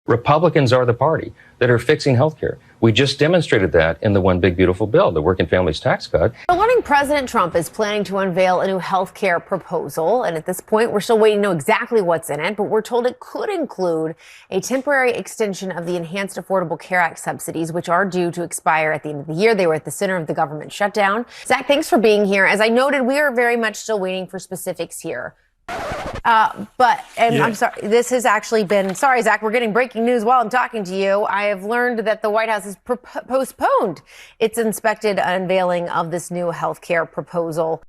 Republicans are the party that are fixing health care. We just demonstrated that in the One Big Beautiful Bill, the Working Families Tax Cut. We're learning President Trump is planning to unveil a new health care proposal. And at this point, we're still waiting to know exactly what's in it. But we're told it could include a temporary extension of the Enhanced Affordable Care Act subsidies, which are due to expire at the end of the year. They were at the center of the government shutdown. Zach, thanks for being here. As I noted, we are very much still waiting for specifics here. I'm sorry, this has actually been, sorry, Zach, we're getting breaking news while I'm talking to you. I have learned that the White House has postponed its inspected unveiling of this new health care proposal.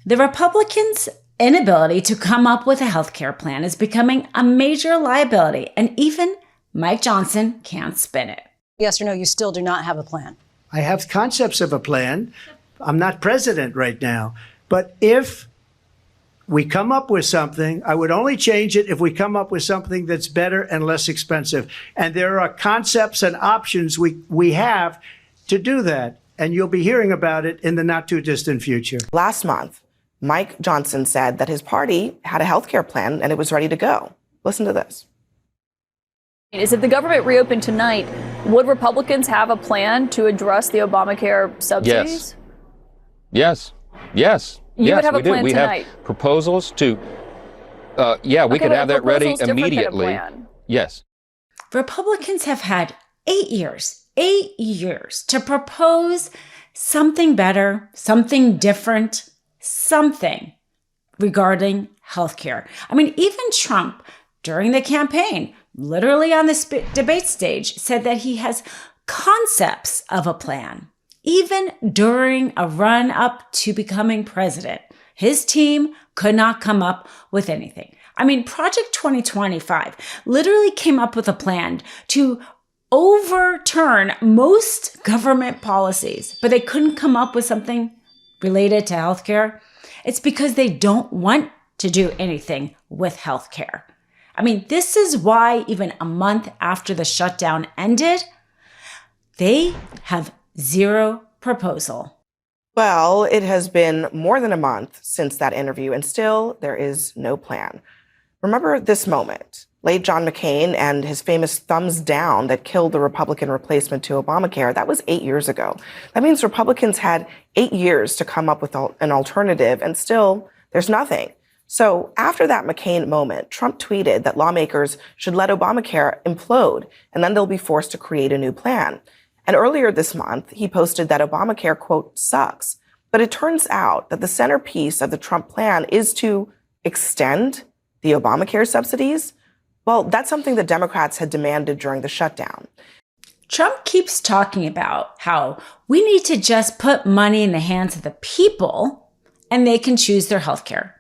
The Republicans' inability to come up with a health care plan is becoming a major liability, and even Mike Johnson can't spin it. Yes or no, you still do not have a plan? I have concepts of a plan. I'm not president right now. But if we come up with something, I would only change it if we come up with something that's better and less expensive. And there are concepts and options we have to do that. And you'll be hearing about it in the not too distant future. Last month, Mike Johnson said that his party had a health care plan and it was ready to go. Listen to this. Is if the government reopened tonight, would Republicans have a plan to address the Obamacare subsidies? Yes. You would have a plan we tonight. have proposals to, we could have that ready immediately. Yes. Republicans have had 8 years to propose something better, something different, something regarding healthcare. I mean, even Trump, during the campaign, literally on the debate stage, said that he has concepts of a plan. Even during a run-up to becoming president, his team could not come up with anything. I mean, Project 2025 literally came up with a plan to overturn most government policies, but they couldn't come up with something related to healthcare. It's because they don't want to do anything with healthcare. I mean, this is why even a month after the shutdown ended, they have zero proposal. Well, it has been more than a month since that interview, and still there is no plan. Remember this moment, late John McCain and his famous thumbs down that killed the Republican replacement to Obamacare. That was 8 years ago. That means Republicans had 8 years to come up with an alternative, and still there's nothing. So after that McCain moment, Trump tweeted that lawmakers should let Obamacare implode, and then they'll be forced to create a new plan. And earlier this month, he posted that Obamacare, quote, sucks. But it turns out that the centerpiece of the Trump plan is to extend the Obamacare subsidies. Well, that's something that Democrats had demanded during the shutdown. Trump keeps talking about how we need to just put money in the hands of the people and they can choose their health care.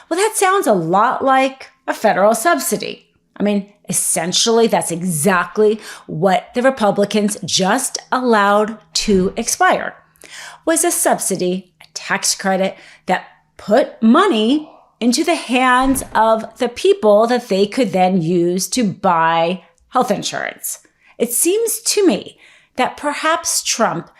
Well, that sounds a lot like a federal subsidy. I mean, essentially, that's exactly what the Republicans just allowed to expire, was a subsidy, a tax credit that put money into the hands of the people that they could then use to buy health insurance. It seems to me that perhaps Trump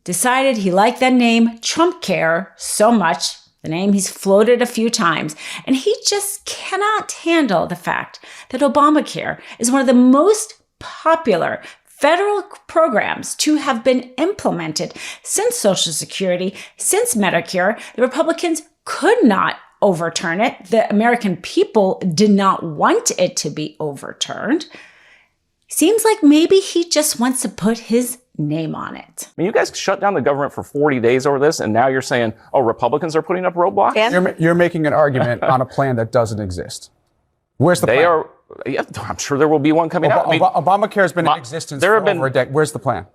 decided he liked that name Trump Care so much, the name he's floated a few times, and he just cannot handle the fact that Obamacare is one of the most popular federal programs to have been implemented since Social Security, since Medicare. The Republicans could not overturn it. The American people did not want it to be overturned. Seems like maybe he just wants to put his name on it. I mean, you guys shut down the government for 40 days over this, and now you're saying, oh, Republicans are putting up roadblocks? You're making an argument on a plan that doesn't exist. Where's the plan? I'm sure there will be one coming out. Obamacare has been in existence for over a decade. Where's the plan?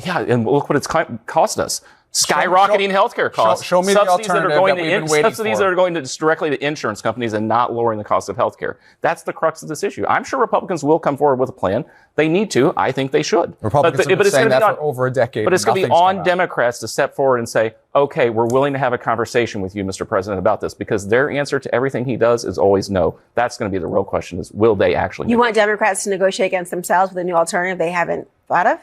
Yeah, and look what it's cost us. Skyrocketing healthcare costs. Show me the alternative that we've been waiting for. Subsidies that are going directly to insurance companies and not lowering the cost of healthcare. That's the crux of this issue. I'm sure Republicans will come forward with a plan. They need to. I think they should. Republicans have been saying that for over a decade. But it's going to be on Democrats to step forward and say, okay, we're willing to have a conversation with you, Mr. President, about this, because their answer to everything he does is always no. That's going to be the real question, is will they actually? You want Democrats to negotiate against themselves with a new alternative they haven't thought of?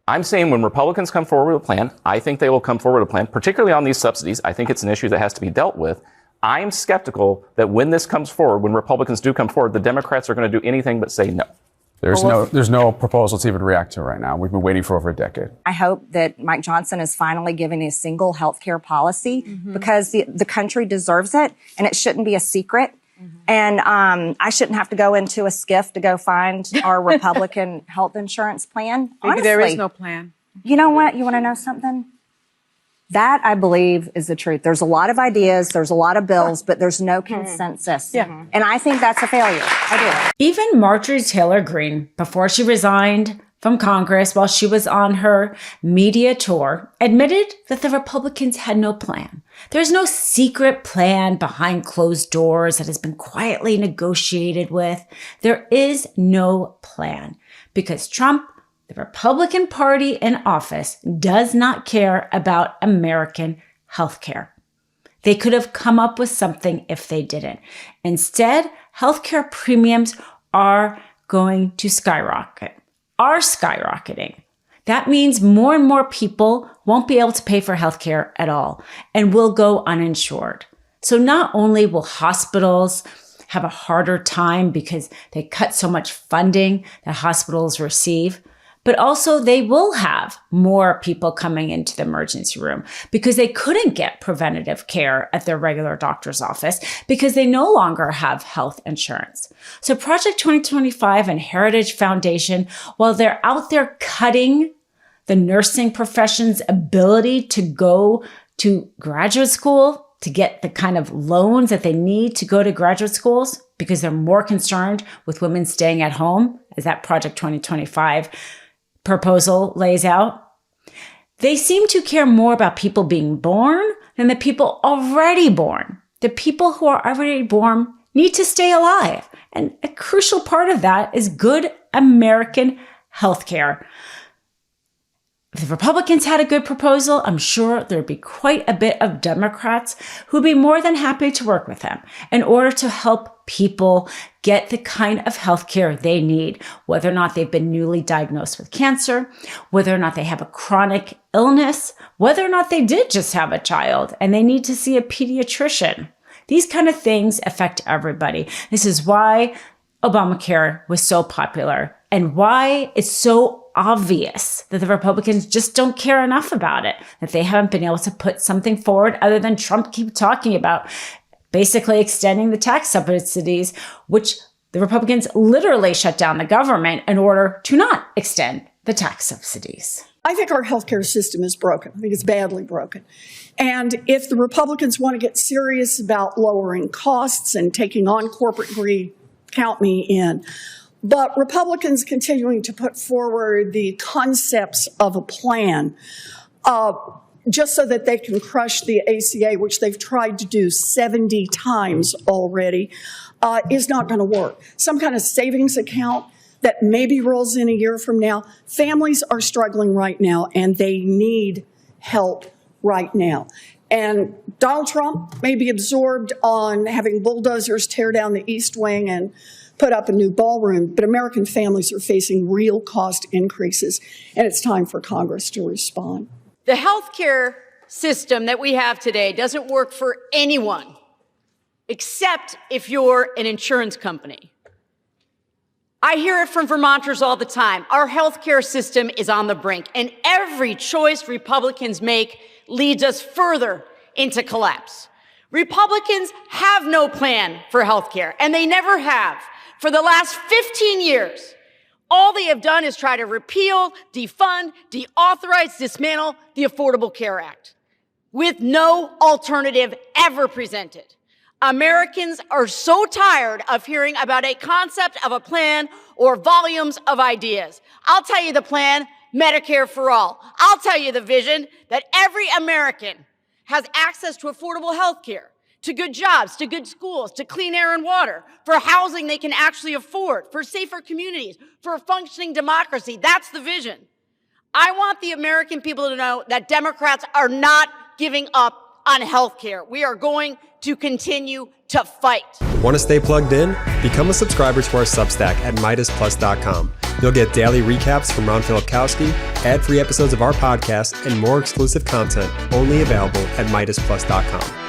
I'm saying when Republicans come forward with a plan, I think they will come forward with a plan, particularly on these subsidies. I think it's an issue that has to be dealt with. I'm skeptical that when this comes forward, when Republicans do come forward, the Democrats are going to do anything but say no. There's no proposal to even react to right now. We've been waiting for over a decade. I hope that Mike Johnson is finally giving a single health care policy because the country deserves it, and it shouldn't be a secret. And I shouldn't have to go into a skiff to go find our Republican health insurance plan. Maybe Honestly, there is no plan. You know what? You want to know something? That, I believe, is the truth. There's a lot of ideas, there's a lot of bills, but there's no consensus. And I think that's a failure. I do. Even Marjorie Taylor Greene, before she resigned from Congress while she was on her media tour, admitted that the Republicans had no plan. There's no secret plan behind closed doors that has been quietly negotiated with. There is no plan because Trump, the Republican Party in office, does not care about American health care. They could have come up with something if they didn't. Instead, healthcare premiums are going to skyrocket, are skyrocketing. That means more and more people won't be able to pay for healthcare at all and will go uninsured. So not only will hospitals have a harder time because they cut so much funding that hospitals receive, but also they will have more people coming into the emergency room because they couldn't get preventative care at their regular doctor's office because they no longer have health insurance. So Project 2025 and Heritage Foundation, while they're out there cutting the nursing profession's ability to go to graduate school, to get the kind of loans that they need to go to graduate schools because they're more concerned with women staying at home, as that Project 2025 proposal lays out. They seem to care more about people being born than the people already born. The people who are already born need to stay alive. And a crucial part of that is good American health care. If the Republicans had a good proposal, I'm sure there'd be quite a bit of Democrats who'd be more than happy to work with them in order to help people get the kind of health care they need, whether or not they've been newly diagnosed with cancer, whether or not they have a chronic illness, whether or not they did just have a child and they need to see a pediatrician. These kind of things affect everybody. This is why Obamacare was so popular and why it's so obvious that the Republicans just don't care enough about it, that they haven't been able to put something forward other than Trump keep talking about basically extending the tax subsidies, which the Republicans literally shut down the government in order to not extend the tax subsidies. I think our healthcare system is broken. I think it's badly broken. And if the Republicans want to get serious about lowering costs and taking on corporate greed, count me in. But Republicans continuing to put forward the concepts of a plan just so that they can crush the ACA, which they've tried to do 70 times already, is not going to work. Some kind of savings account that maybe rolls in a year from now. Families are struggling right now, and they need help right now. And Donald Trump may be absorbed on having bulldozers tear down the East Wing and put up a new ballroom, but American families are facing real cost increases, and it's time for Congress to respond. The healthcare system that we have today doesn't work for anyone, except if you're an insurance company. I hear it from Vermonters all the time. Our healthcare system is on the brink, and every choice Republicans make leads us further into collapse. Republicans have no plan for healthcare, and they never have. For the last 15 years, all they have done is try to repeal, defund, deauthorize, dismantle the Affordable Care Act with no alternative ever presented. Americans are so tired of hearing about a concept of a plan or volumes of ideas. I'll tell you the plan, Medicare for all. I'll tell you the vision that every American has access to affordable health care, to good jobs, to good schools, to clean air and water, for housing they can actually afford, for safer communities, for a functioning democracy. That's the vision. I want the American people to know that Democrats are not giving up on health care. We are going to continue to fight. Want to stay plugged in? Become a subscriber to our Substack at MeidasPlus.com. You'll get daily recaps from Ron Filipkowski, ad-free episodes of our podcast, and more exclusive content only available at MeidasPlus.com.